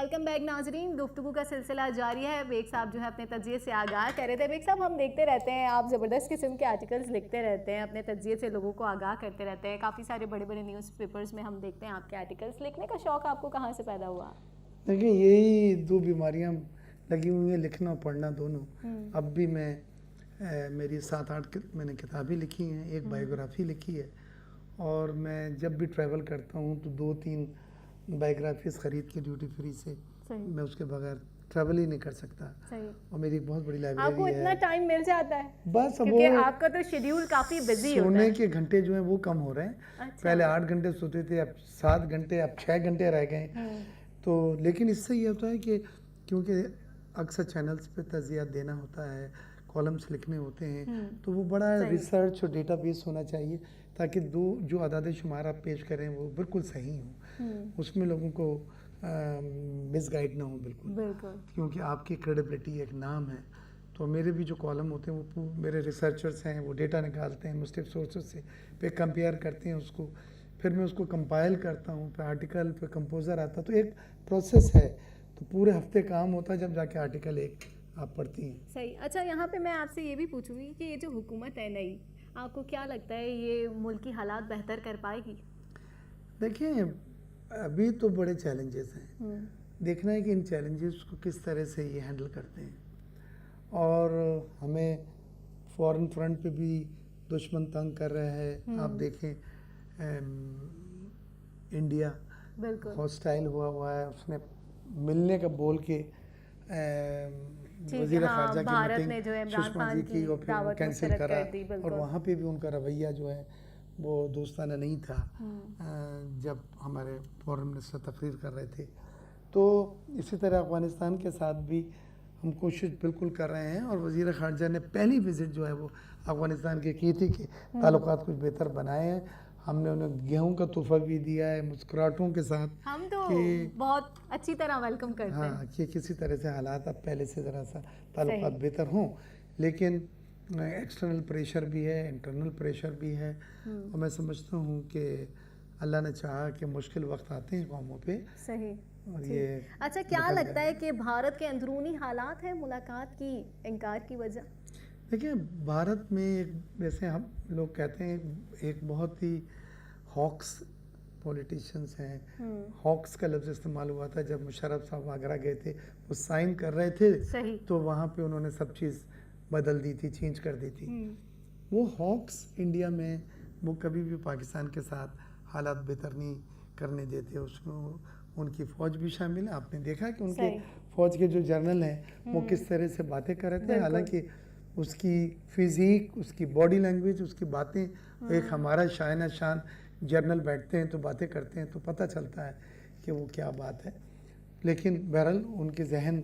Welcome back ناظرین. گفتگو کا سلسلہ جاری ہے. بیگ صاحب جو ہے اپنے تجزیے سے آگاہ کر رہے تھے. بیگ صاحب ہم دیکھتے رہتے ہیں آپ زبردست قسم کے آرٹیکلز لکھتے رہتے ہیں, اپنے تجزیے سے لوگوں کو آگاہ کرتے رہتے ہیں. کافی سارے بڑے بڑے نیوز پیپرز میں ہم دیکھتے ہیں آپ کے آرٹیکلز. لکھنے کا شوق آپ کو کہاں سے پیدا ہوا؟ دیکھیں یہی دو بیماریاں لگی ہوئی ہیں, لکھنا اور پڑھنا دونوں. اب بھی میری 7-8 میں نے کتابیں لکھی ہیں, ایک بائیوگرافی لکھی ہے, اور میں جب بھی ٹریول کرتا ہوں تو 2-3 بائیوگرافیز خرید کے ڈیوٹی فری سے. میں اس کے بغیر ٹریول ہی نہیں کر سکتا. اور میری ایک بہت بڑی لائبریری ہے. آپ کو اتنا ٹائم مل جاتا ہے؟ بس کیونکہ آپ کا تو شیڈیول کافی بزی ہوتا ہے. سونے کے گھنٹے جو ہیں وہ کم ہو رہے ہیں. پہلے 8 گھنٹے سوتے تھے, اب 7 گھنٹے, اب 6 گھنٹے رہ گئے. تو لیکن اس سے یہ ہوتا ہے کہ کیونکہ اکثر چینلز پہ تجزیات دینا ہوتا ہے, کالمز لکھنے ہوتے ہیں, تو وہ بڑا ریسرچ اور ڈیٹا بیس ہونا چاہیے تاکہ جو اعداد شمار آپ پیش کریں وہ بالکل صحیح ہوں, اس میں لوگوں کو مس گائیڈ نہ ہو بالکل, کیونکہ آپ کی کریڈیبلٹی ایک نام ہے. تو میرے بھی جو کالم ہوتے ہیں وہ میرے ریسرچرز ہیں, وہ ڈیٹا نکالتے ہیں مختلف سورسز سے, پھر کمپیئر کرتے ہیں اس کو, پھر میں اس کو کمپائل کرتا ہوں, پھر آرٹیکل, پھر کمپوزر آتا. تو ایک پروسیس ہے, تو پورے ہفتے کام ہوتا ہے جب جا کے آرٹیکل ایک آپ پڑھتی ہیں. صحیح. اچھا, یہاں پہ میں آپ سے یہ بھی پوچھوں گی کہ یہ جو حکومت ہے نئی, آپ کو کیا لگتا ہے یہ ملکی حالات بہتر کر پائے گی؟ دیکھیں ابھی تو بڑے چیلنجز ہیں, دیکھنا ہے کہ ان چیلنجز کو کس طرح سے یہ ہینڈل کرتے ہیں. اور ہمیں فورن فرنٹ پہ بھی دشمن تنگ کر رہا ہے. آپ دیکھیں انڈیا ہاسٹائل ہوا ہے, اس نے ملنے کا بول کے وزیر خارجہ کی میٹنگ سشما جی کی اور پھر وہ کینسل کرا, اور وہاں پہ بھی ان کا رویہ جو ہے وہ دوستانہ نہیں تھا جب ہمارے فورن منسٹر تقریر کر رہے تھے. تو اسی طرح افغانستان کے ساتھ بھی ہم کوشش بالکل کر رہے ہیں, اور وزیر خارجہ نے پہلی وزٹ جو ہے وہ افغانستان کی تھی کہ تعلقات کچھ بہتر بنائے ہیں. ہم نے انہیں گیہوں کا تحفہ بھی دیا ہے مسکراہٹوں کے ساتھ. ہم تو بہت اچھی طرح ویلکم کرتے ہیں. ہاں, کہ کسی طرح سے حالات اب پہلے سے ذرا سا تعلقات بہتر ہوں, لیکن ایکسٹرنل پریشر بھی ہے, انٹرنل پریشر بھی ہے. اور میں سمجھتا ہوں کہ اللہ نے چاہا کہ مشکل وقت آتے ہیں قوموں پہ. صحیح. اور یہ اچھا, کیا لگتا ہے کہ بھارت کے اندرونی حالات ہیں ملاقات کی انکار کی وجہ؟ دیکھیں بھارت میں ایک جیسے ہم لوگ کہتے ہیں ایک بہت ہی ہاکس پولیٹیشینز ہیں. ہاکس کا لفظ استعمال ہوا تھا جب مشرف صاحب آگرہ گئے تھے, وہ سائن کر رہے تھے تو وہاں پہ انہوں نے سب چیز بدل دی تھی, چینج کر دی تھی. وہ ہاکس انڈیا میں وہ کبھی بھی پاکستان کے ساتھ حالات بہتر نہیں کرنے دیتے. اس میں ان کی فوج بھی شامل ہے. آپ نے دیکھا کہ ان کے فوج کے جو جنرل ہیں وہ کس طرح سے باتیں کر رہے تھے, حالانکہ اس کی فزیک, اس کی باڈی لینگویج, اس کی باتیں, ایک ہمارا شائنہ شان جرنل بیٹھتے ہیں تو باتیں کرتے ہیں تو پتہ چلتا ہے کہ وہ کیا بات ہے. لیکن بہرحال ان کے ذہن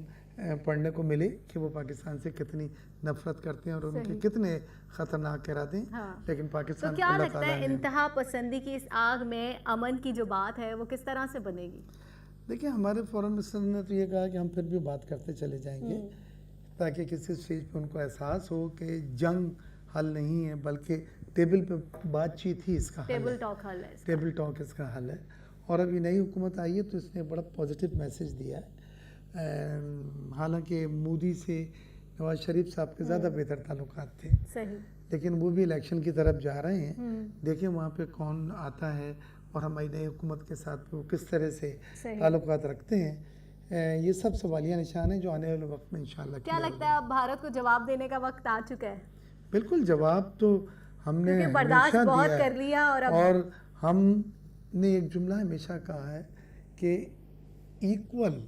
پڑھنے کو ملے کہ وہ پاکستان سے کتنی نفرت کرتے ہیں اور ان کے کتنے خطرناک ارادے ہیں. لیکن پاکستان تو کیا لگتا ہے انتہا پسندی کی اس آگ میں امن کی جو بات ہے وہ کس طرح سے بنے گی؟ دیکھیں ہمارے فورن منسٹر نے تو یہ کہا کہ ہم پھر بھی بات کرتے چلے جائیں گے, تاکہ کسی اسٹیج پہ ان کو احساس ہو کہ جنگ حل نہیں ہے بلکہ ٹیبل پہ بات چیت ہی اس کا حل ہے, ٹیبل ٹاک اس کا حل ہے. اور ابھی نئی حکومت آئی ہے تو اس نے بڑا پازیٹیو میسیج دیا ہے. حالانکہ مودی سے نواز شریف صاحب کے زیادہ بہتر تعلقات تھے, لیکن وہ بھی الیکشن کی طرف جا رہے ہیں. دیکھیں وہاں پہ کون آتا ہے اور ہماری نئی حکومت کے ساتھ وہ کس طرح سے تعلقات رکھتے ہیں. یہ سب سوالیہ نشان ہیں جو آنے والے وقت میں انشاءاللہ. کیا لگتا ہے اب بھارت کو جواب دینے کا وقت آ چکا ہے؟ بالکل, جواب تو ہم نے برداشت بہت کر لیا, اور ہم نے ایک جملہ ہمیشہ کہا ہے کہ ایکول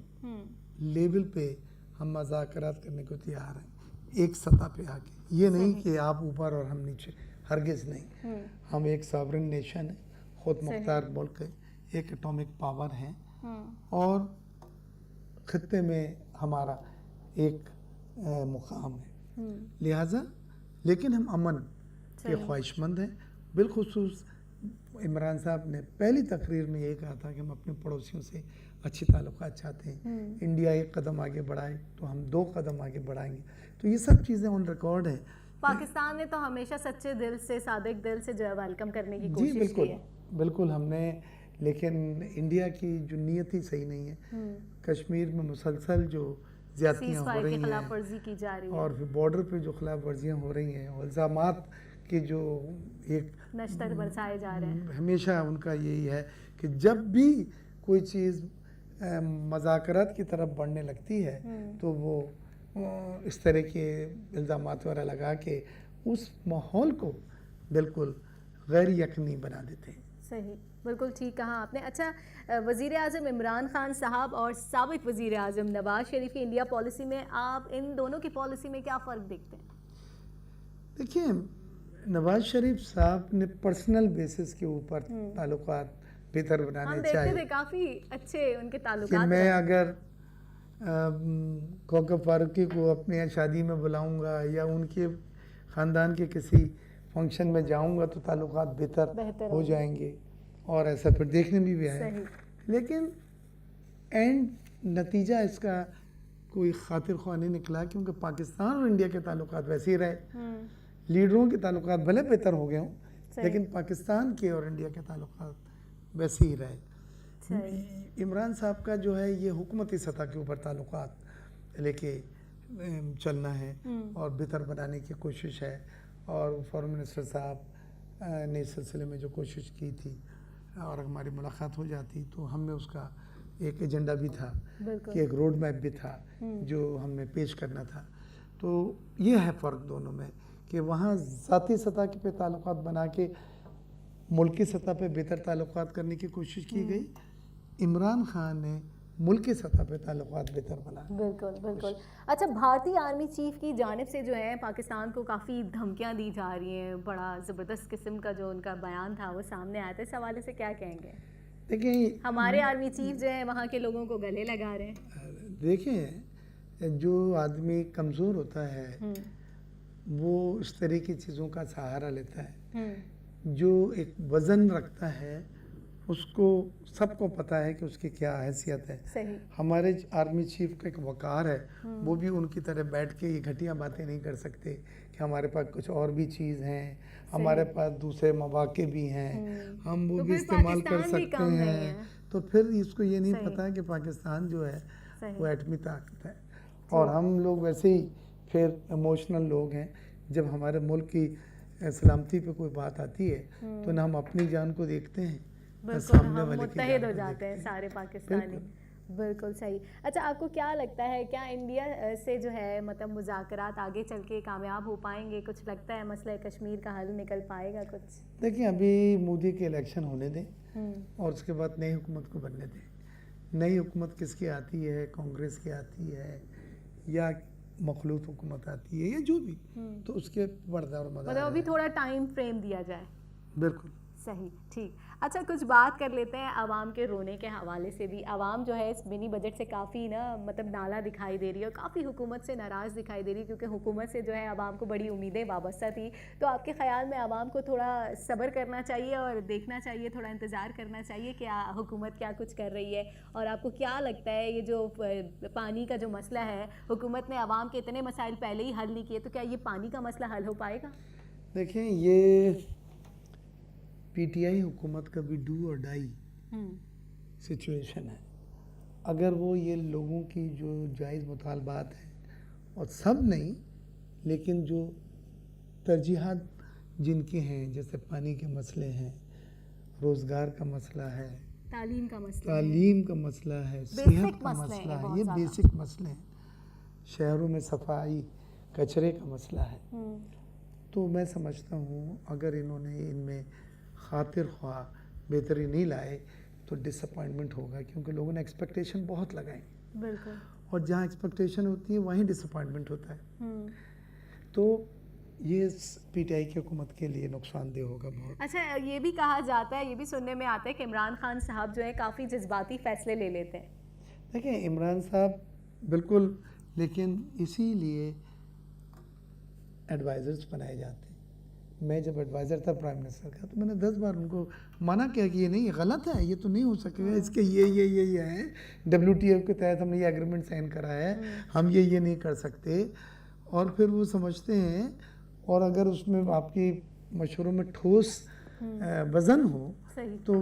لیول پہ ہم مذاکرات کرنے کو تیار ہیں, ایک سطح پہ آ کے. یہ نہیں کہ آپ اوپر اور ہم نیچے, ہرگز نہیں. ہم ایک ساورن نیشن ہے, خود مختار ملک ہے, ایک اٹامک پاور ہے, اور خطے میں ہمارا ایک مقام ہے. لہٰذا لیکن ہم امن کے خواہش مند ہیں. بالخصوص عمران صاحب نے پہلی تقریر میں یہ کہا تھا کہ ہم اپنے پڑوسیوں سے اچھی تعلقات چاہتے ہیں. انڈیا 1 قدم آگے بڑھائے تو ہم 2 قدم آگے بڑھائیں گے. تو یہ سب چیزیں آن ریکارڈ ہیں. پاکستان نے تو ہمیشہ سچے دل سے, صادق دل سے جو ہے ویلکم کرنے کی کوشش کی ہے. جی بالکل ہم نے, لیکن انڈیا کی جو نیت ہی صحیح نہیں ہے. کشمیر میں مسلسل جو زیادتیاں ہو رہی خلاف ہیں ورزی کی جا رہی ہے اور پھر بارڈر پہ جو خلاف ورزیاں ہو رہی ہیں اور الزامات کے جو ایک نشتر برسائے جا رہے ہیں، ہمیشہ ان کا یہی ہے کہ جب بھی کوئی چیز مذاکرات کی طرف بڑھنے لگتی ہے تو وہ اس طرح کے الزامات وغیرہ لگا کے اس ماحول کو بالکل غیر یقینی بنا دیتے ہیں. صحیح، بالکل ٹھیک کہا آپ نے. اچھا، وزیر اعظم عمران خان صاحب اور سابق وزیر اعظم نواز شریف کی انڈیا پالیسی میں آپ ان دونوں کی پالیسی میں کیا فرق دیکھتے ہیں؟ دیکھیں، نواز شریف صاحب نے پرسنل بیسس کے اوپر تعلقات بہتر ہم بنانے دیکھتے چاہیے تھے کافی اچھے ان کے کہ تعلقات میں رہے. اگر کوکب فاروقی کو اپنی شادی میں بلاؤں گا یا ان کے خاندان کے کسی فنکشن میں جاؤں گا تو تعلقات بہتر ہو جائیں گے اور ایسا پھر دیکھنے بھی آیا. لیکن اینڈ نتیجہ اس کا کوئی خاطر خواہ نہیں نکلا کیونکہ پاکستان اور انڈیا کے تعلقات ویسے ہی رہے. لیڈروں کے تعلقات بھلے بہتر ہو گئے ہوں لیکن پاکستان کے اور انڈیا کے تعلقات ویسے ہی رہے. عمران صاحب کا جو ہے یہ حکومتی سطح کے اوپر تعلقات لے کے چلنا ہے اور بہتر بنانے کی کوشش ہے اور فارن منسٹر صاحب نے اس سلسلے میں جو کوشش کی تھی اور ہماری ملاقات ہو جاتی تو ہم نے اس کا ایک ایجنڈا بھی تھا کہ ایک روڈ میپ بھی تھا جو ہم نے پیش کرنا تھا. تو یہ ہے فرق دونوں میں کہ وہاں ذاتی سطح پہ تعلقات بنا کے ملکی سطح پہ بہتر تعلقات کرنے کی کوشش کی گئی. عمران خان نے ملکی سطح پہ تعلقات بہتر بنا. بالکل بالکل. اچھا، بھارتی آرمی چیف کی جانب سے جو ہے پاکستان کو کافی دھمکیاں دی جا رہی ہیں، بڑا زبردست قسم کا جو ان کا بیان تھا وہ سامنے آیا تھا. اس حوالے سے کیا کہیں گے؟ دیکھیں، ہمارے آرمی چیف جو ہے وہاں کے لوگوں کو گلے لگا رہے ہیں. دیکھیں، جو آدمی کمزور ہوتا ہے وہ اس طرح کی چیزوں کا سہارا لیتا ہے. جو ایک وزن رکھتا ہے اس کو سب کو پتہ ہے کہ اس کی کیا حیثیت ہے. ہمارے آرمی چیف کا ایک وقار ہے، وہ بھی ان کی طرح بیٹھ کے یہ گھٹیا باتیں نہیں کر سکتے کہ ہمارے پاس کچھ اور بھی چیز ہیں، ہمارے پاس دوسرے مواقع بھی ہیں، ہم وہ بھی استعمال کر سکتے ہیں. تو پھر اس کو یہ نہیں پتا کہ پاکستان جو ہے وہ ایٹمی طاقت ہے اور ہم لوگ ویسے ہی پھر ایموشنل لوگ ہیں. جب ہمارے ملک کی سلامتی پہ کوئی بات آتی ہے تو نہ ہم اپنی جان کو دیکھتے ہیں، ہم متحد ہو جاتے ہیں سارے پاکستانی. بالکل صحیح. اچھا، آپ کو کیا لگتا ہے کیا انڈیا سے جو ہے مطلب مذاکرات آگے چل کے کامیاب ہو پائیں گے؟ کچھ لگتا ہے مسئلہ کشمیر کا حل نکل پائے گا کچھ؟ دیکھیں، ابھی مودی کے الیکشن ہونے دیں اور اس کے بعد نئی حکومت کو بننے دیں. نئی حکومت کس کی آتی ہے، کانگریس کی آتی ہے یا مخلوط حکومت آتی ہے یا جو بھی، تو اس کے پردہ اور مدار مطلب ابھی تھوڑا ٹائم فریم دیا جائے. بالکل صحیح، ٹھیک. اچھا، کچھ بات کر لیتے ہیں عوام کے رونے کے حوالے سے بھی. عوام جو ہے اس منی بجٹ سے کافی مطلب نالا دکھائی دے رہی ہے اور کافی حکومت سے ناراض دکھائی دے رہی ہے کیونکہ حکومت سے جو ہے عوام کو بڑی امیدیں وابستہ تھی. تو آپ کے خیال میں عوام کو تھوڑا صبر کرنا چاہیے اور دیکھنا چاہیے، تھوڑا انتظار کرنا چاہیے کہ حکومت کیا کچھ کر رہی ہے؟ اور آپ کو کیا لگتا ہے یہ جو پانی کا جو مسئلہ ہے، حکومت نے عوام کے اتنے مسائل پہلے ہی حل نہیں کیے، تو کیا یہ پانی کا مسئلہ حل ہو پائے گا؟ دیکھیں، یہ پی ٹی آئی حکومت کا بھی ڈو اور ڈائی سچویشن ہے. اگر وہ یہ لوگوں کی جو جائز مطالبات ہیں اور سب نہیں لیکن جو ترجیحات جن کے ہیں، جیسے پانی کے مسئلے ہیں، روزگار کا مسئلہ ہے، تعلیم کا مسئلہ ہے، صحت کا مسئلہ ہے، یہ بیسک مسئلے ہیں. شہروں میں صفائی، کچرے کا مسئلہ ہے. تو میں سمجھتا ہوں اگر انہوں نے ان میں خاطر خواہ بہتری نہیں لائے تو ڈس اپوائنٹمنٹ ہوگا کیونکہ لوگوں نے ایکسپیکٹیشن بہت لگائیں. بالکل. اور جہاں ایکسپیکٹیشن ہوتی ہے وہیں ڈس اپوائنٹمنٹ ہوتا ہے. تو یہ پی ٹی آئی کی حکومت کے لیے نقصان دہ ہوگا بہت. اچھا، یہ بھی کہا جاتا ہے، یہ بھی سننے میں آتا ہے کہ عمران خان صاحب جو ہے کافی جذباتی فیصلے لے لیتے ہیں. دیکھیں، عمران صاحب بالکل، لیکن اسی لیے ایڈوائزرز بنائے جاتے ہیں. میں جب ایڈوائزر تھا پرائم منسٹر کا تو میں نے 10 بار ان کو منع کیا کہ یہ نہیں، یہ غلط ہے، یہ تو نہیں ہو سکے گا، اس کے یہ ہے، WTO کے تحت ہم نے یہ ایگریمنٹ سائن کرا ہے، ہم یہ نہیں کر سکتے. اور پھر وہ سمجھتے ہیں اور اگر اس میں آپ کی مشوروں میں ٹھوس وزن ہو تو